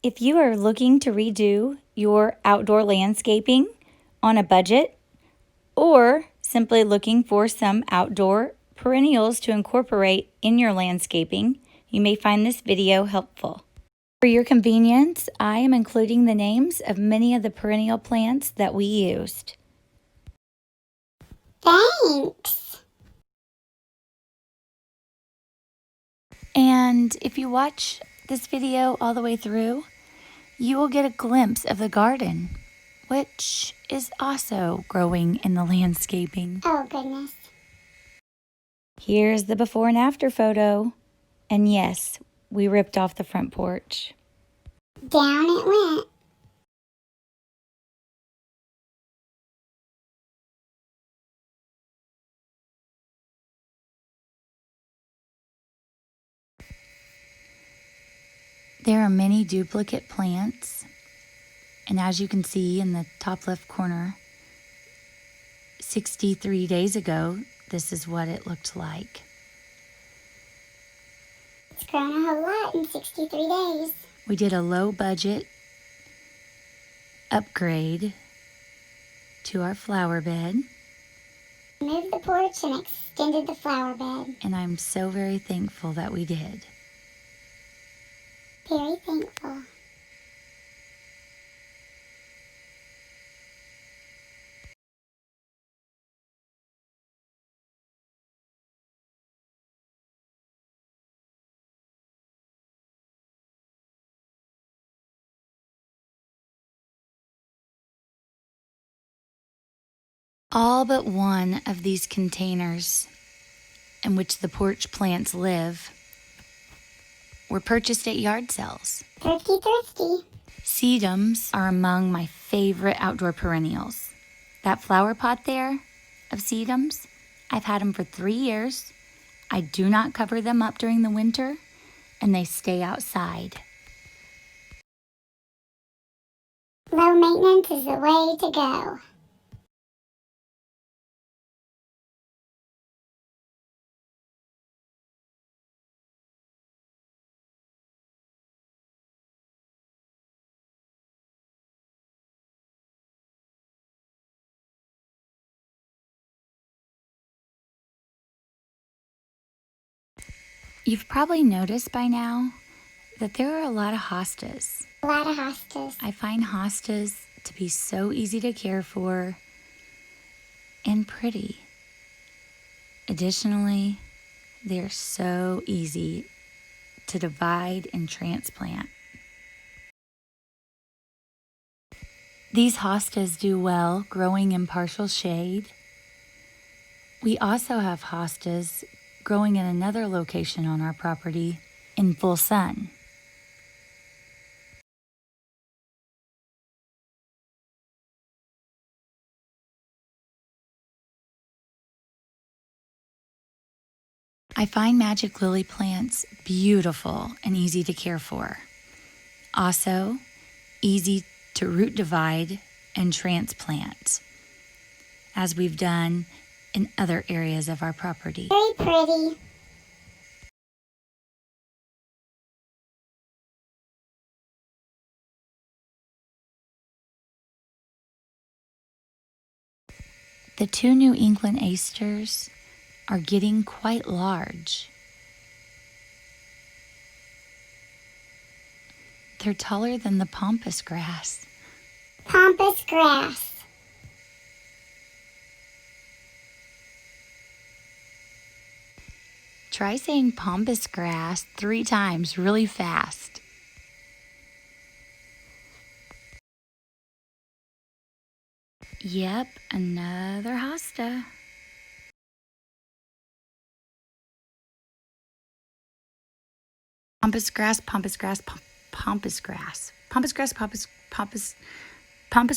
If you are looking to redo your outdoor landscaping on a budget, or simply looking for some outdoor perennials to incorporate in your landscaping, you may find this video helpful. For your convenience, I am including the names of many of the perennial plants that we used. Thanks! And if you watch this video all the way through, you will get a glimpse of the garden, which is also growing in the landscaping. Oh, goodness. Here's the before and after photo. And yes, we ripped off the front porch. Down it went. There are many duplicate plants, and as you can see in the top left corner, 63 days ago, this is what it looked like. It's grown a whole lot in 63 days. We did a low budget upgrade to our flower bed. Moved the porch and extended the flower bed. And I'm so very thankful that we did. Very thankful. All but one of these containers in which the porch plants live were purchased at yard sales. Thrifty. Sedums are among my favorite outdoor perennials. That flower pot there of sedums, I've had them for 3 years. I do not cover them up during the winter, and they stay outside. Low maintenance is the way to go. You've probably noticed by now that there are a lot of hostas. A lot of hostas. I find hostas to be so easy to care for and pretty. Additionally, they're so easy to divide and transplant. These hostas do well growing in partial shade. We also have hostas growing in another location on our property in full sun. I find magic lily plants beautiful and easy to care for. Also, easy to root divide and transplant, as we've done in other areas of our property. Very pretty. The 2 New England asters are getting quite large. They're taller than the pampas grass. Pampas grass. Try saying pampas grass 3 times really fast. Yep, another hosta. Pampas grass, pampas grass, pampas grass. Pampas grass, pampas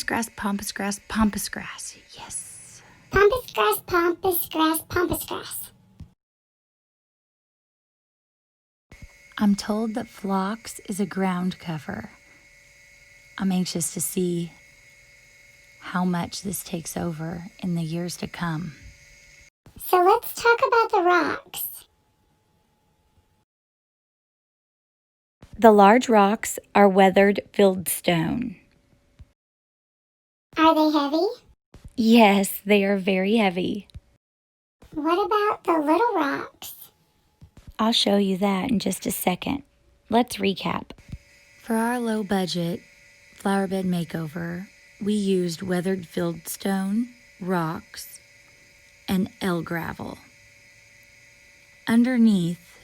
grass, pampas grass, pampas grass. Yes. Pampas grass, pampas grass, pampas grass. I'm told that phlox is a ground cover. I'm anxious to see how much this takes over in the years to come. So let's talk about the rocks. The large rocks are weathered fieldstone. Are they heavy? Yes, they are very heavy. What about the little rocks? I'll show you that in just a second. Let's recap. For our low budget flower bed makeover, we used weathered fieldstone, rocks, and L gravel. Underneath,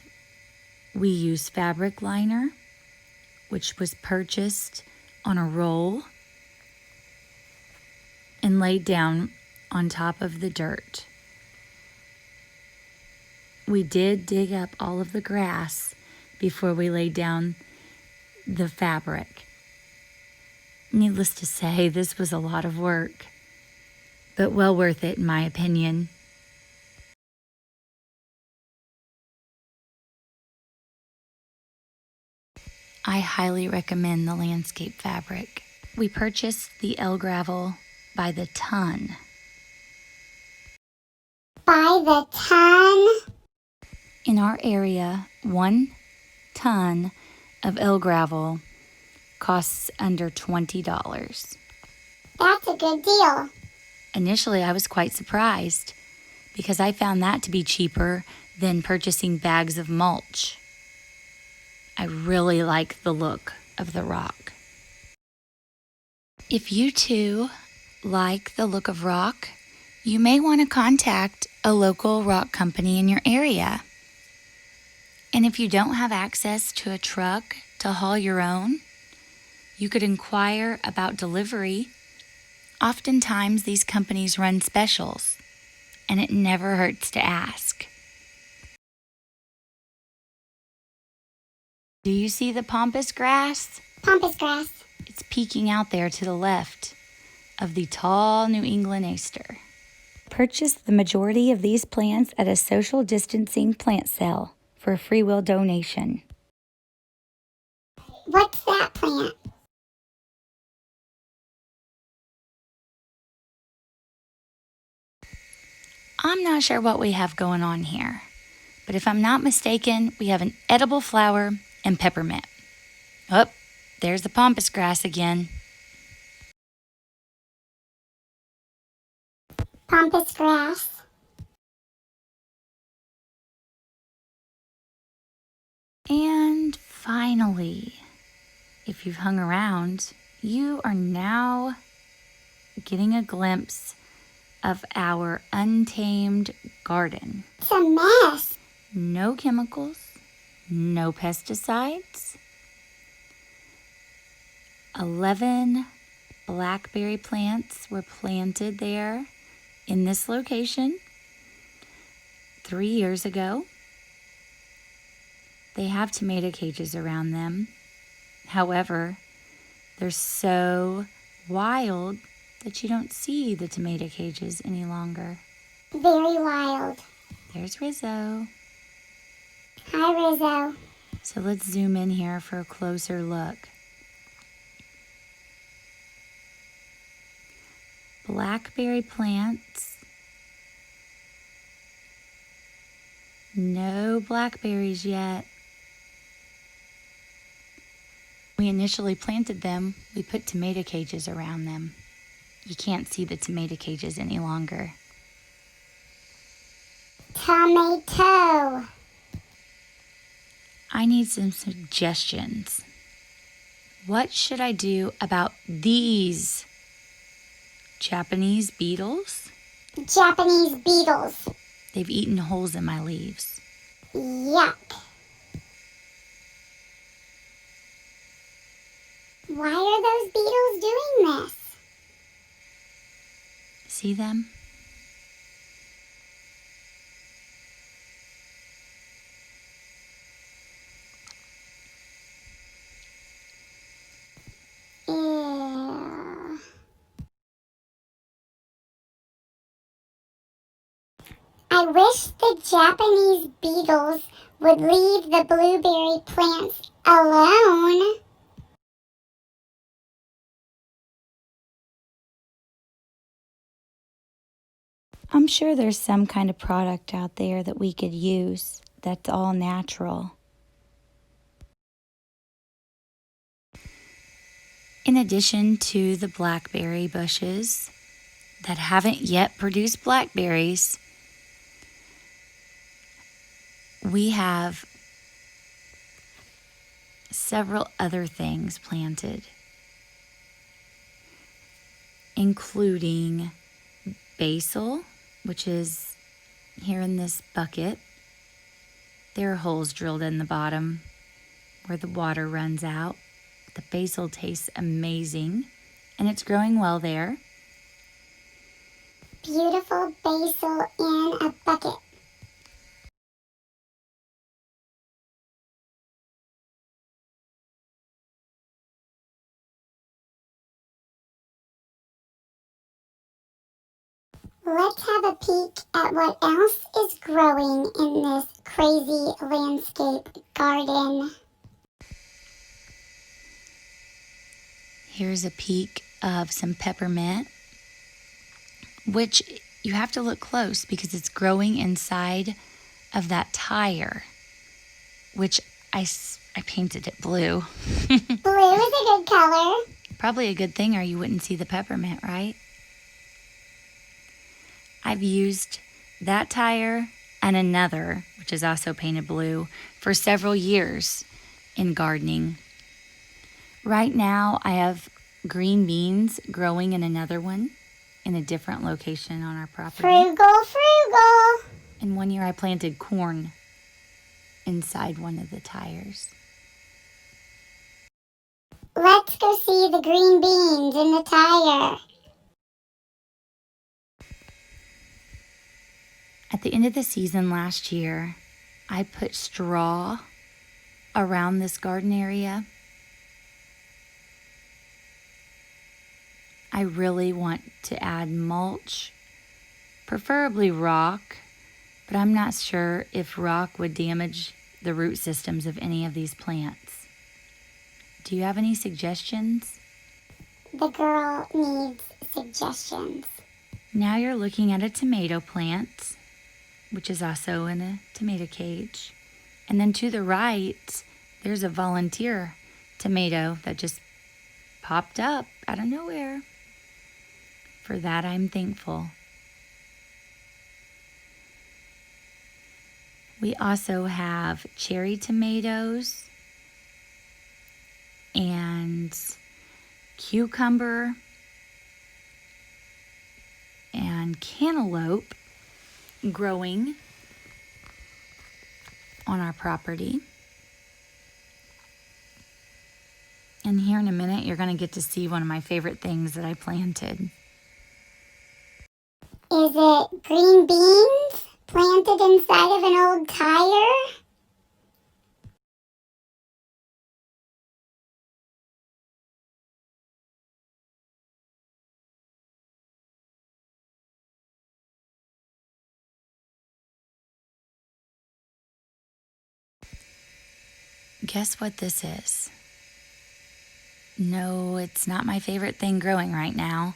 we used fabric liner, which was purchased on a roll and laid down on top of the dirt. We did dig up all of the grass before we laid down the fabric. Needless to say, this was a lot of work, but well worth it in my opinion. I highly recommend the landscape fabric. We purchased the L gravel by the ton. By the ton? In our area, 1 ton of L gravel costs under $20. That's a good deal. Initially, I was quite surprised because I found that to be cheaper than purchasing bags of mulch. I really like the look of the rock. If you too like the look of rock, you may want to contact a local rock company in your area. And if you don't have access to a truck to haul your own, you could inquire about delivery. Oftentimes, these companies run specials, and it never hurts to ask. Do you see the pampas grass? Pampas grass. It's peeking out there to the left of the tall New England aster. Purchase the majority of these plants at a social distancing plant sale for a free will donation. What's that plant? I'm not sure what we have going on here, but if I'm not mistaken, we have an edible flower and peppermint. Oh, there's the pampas grass again. Pampas grass. And finally, if you've hung around, you are now getting a glimpse of our untamed garden. It's a mess. No chemicals, no pesticides. 11 blackberry plants were planted there in this location 3 years ago. They have tomato cages around them. However, they're so wild that you don't see the tomato cages any longer. Very wild. There's Rizzo. Hi, Rizzo. So let's zoom in here for a closer look. Blackberry plants. No blackberries yet. We initially planted them, we put tomato cages around them. You can't see the tomato cages any longer. Tomato. I need some suggestions. What should I do about these Japanese beetles? Japanese beetles. They've eaten holes in my leaves. Yuck. Why are those beetles doing this? See them? Ew. I wish the Japanese beetles would leave the blueberry plants alone. I'm sure there's some kind of product out there that we could use that's all natural. In addition to the blackberry bushes that haven't yet produced blackberries, we have several other things planted, including basil, which is here in this bucket. There are holes drilled in the bottom where the water runs out. The basil tastes amazing, and it's growing well there. Beautiful basil in a bucket. Let's have a peek at what else is growing in this crazy landscape garden. Here's a peek of some peppermint, which you have to look close because it's growing inside of that tire, which I painted it blue. Blue is a good color. Probably a good thing, or you wouldn't see the peppermint, right? I've used that tire and another, which is also painted blue, for several years in gardening. Right now, I have green beans growing in another one in a different location on our property. Frugal. And one year I planted corn inside one of the tires. Let's go see the green beans in the tire. At the end of the season last year, I put straw around this garden area. I really want to add mulch, preferably rock, but I'm not sure if rock would damage the root systems of any of these plants. Do you have any suggestions? The girl needs suggestions. Now you're looking at a tomato plant, which is also in a tomato cage. And then to the right, there's a volunteer tomato that just popped up out of nowhere. For that, I'm thankful. We also have cherry tomatoes and cucumber and cantaloupe growing on our property. And here in a minute, you're going to get to see one of my favorite things that I planted. Is it green beans planted inside of an old tire? Guess what this is? No, it's not my favorite thing growing right now.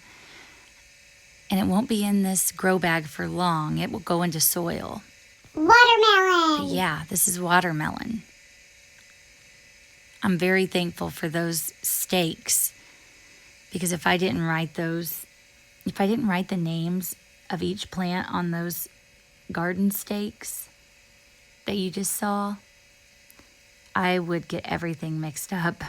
And it won't be in this grow bag for long. It will go into soil. Watermelon! But yeah, this is watermelon. I'm very thankful for those stakes because if I didn't write the names of each plant on those garden stakes that you just saw, I would get everything mixed up.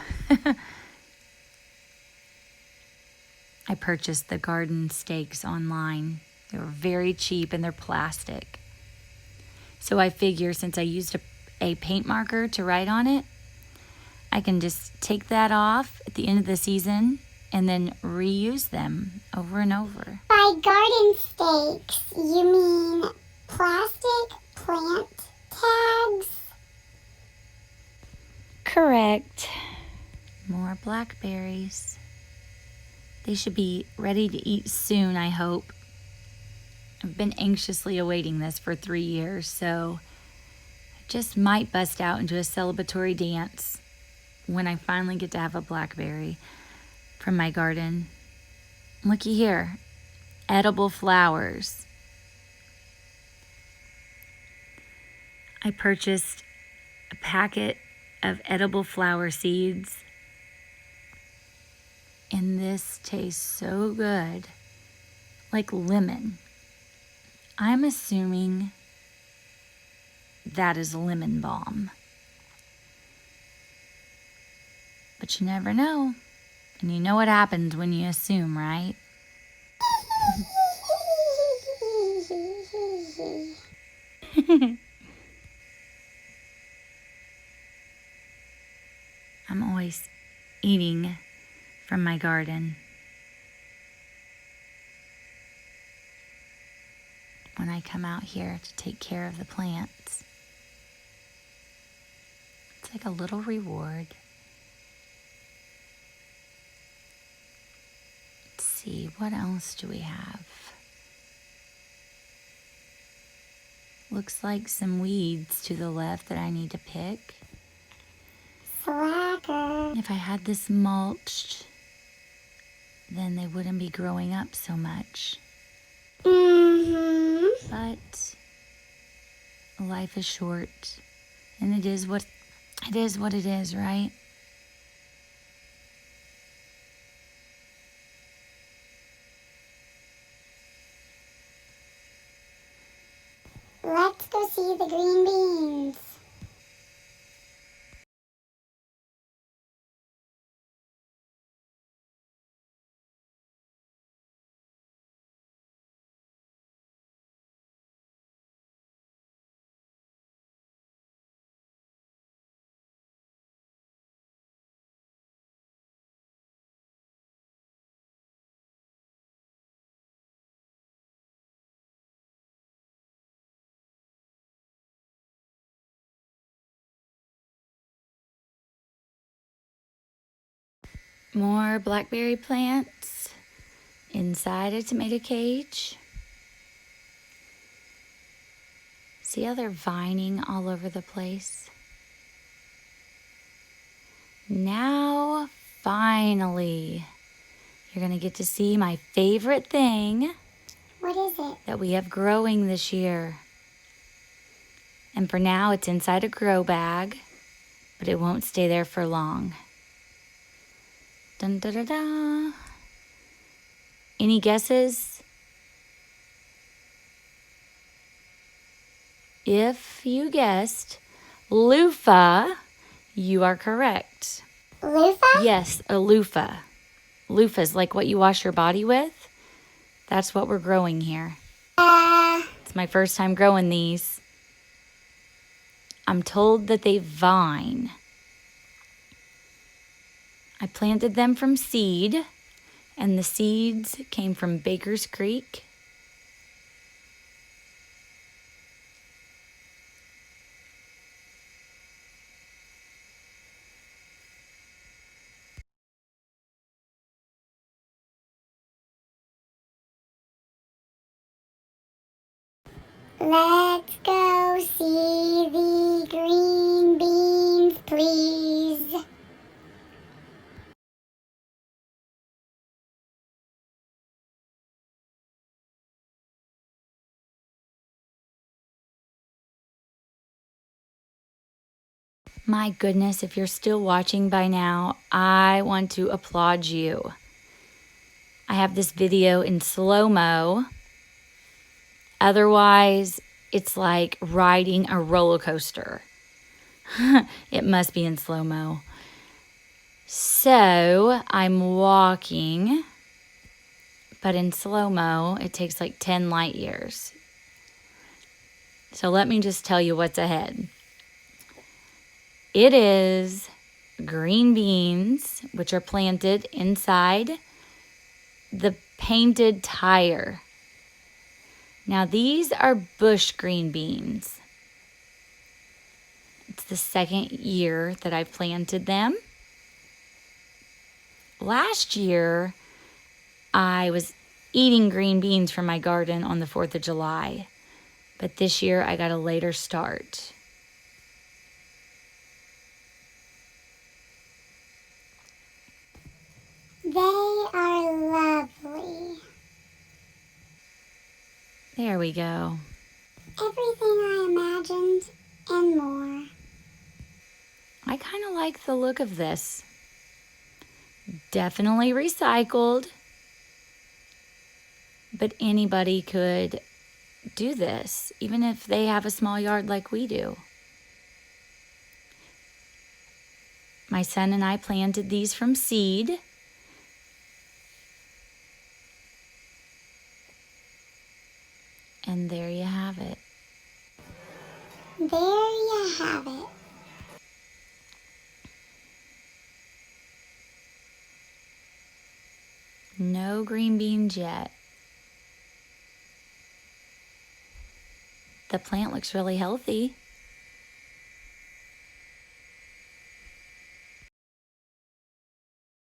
I purchased the garden stakes online. They were very cheap and they're plastic. So I figure since I used a paint marker to write on it, I can just take that off at the end of the season and then reuse them over and over. By garden stakes, you mean plastic plant tags? Correct. More blackberries. They should be ready to eat soon, I hope. I've been anxiously awaiting this for 3 years, so I just might bust out into a celebratory dance when I finally get to have a blackberry from my garden. Looky here, edible flowers. I purchased a packet of edible flower seeds And this tastes so good, like lemon. I'm assuming that is lemon balm. But you never know. And you know what happens when you assume, right? I'm always eating from my garden when I come out here to take care of the plants. It's like a little reward. Let's see, what else do we have? Looks like some weeds to the left that I need to pick. Slacker. If I had this mulched, then they wouldn't be growing up so much. But life is short, and it is what it is, right? Let's go see the green beans. More blackberry plants inside a tomato cage. See how they're vining all over the place? Now, finally, you're gonna get to see my favorite thing What is it? that we have growing this year. And for now, it's inside a grow bag, but it won't stay there for long. Dun da da da. Any guesses? If you guessed loofah, you are correct. Loofah? Yes, a loofah. Loofah is like what you wash your body with. That's what we're growing here. It's my first time growing these. I'm told that they vine. I planted them from seed, and the seeds came from Baker's Creek. Let's go see the green beans, please. My goodness, if you're still watching by now, I want to applaud you. I have this video in slow-mo. Otherwise, it's like riding a roller coaster. It must be in slow-mo. So, I'm walking, but in slow-mo, it takes like 10 light years. So let me just tell you what's ahead. It is green beans, which are planted inside the painted tire. Now these are bush green beans. It's the second year that I've planted them. Last year, I was eating green beans from my garden on the 4th of July, but this year I got a later start. They are lovely. There we go. Everything I imagined and more. I kind of like the look of this. Definitely recycled, but anybody could do this, even if they have a small yard like we do. My son and I planted these from seed. And there you have it. There you have it. No green beans yet. The plant looks really healthy.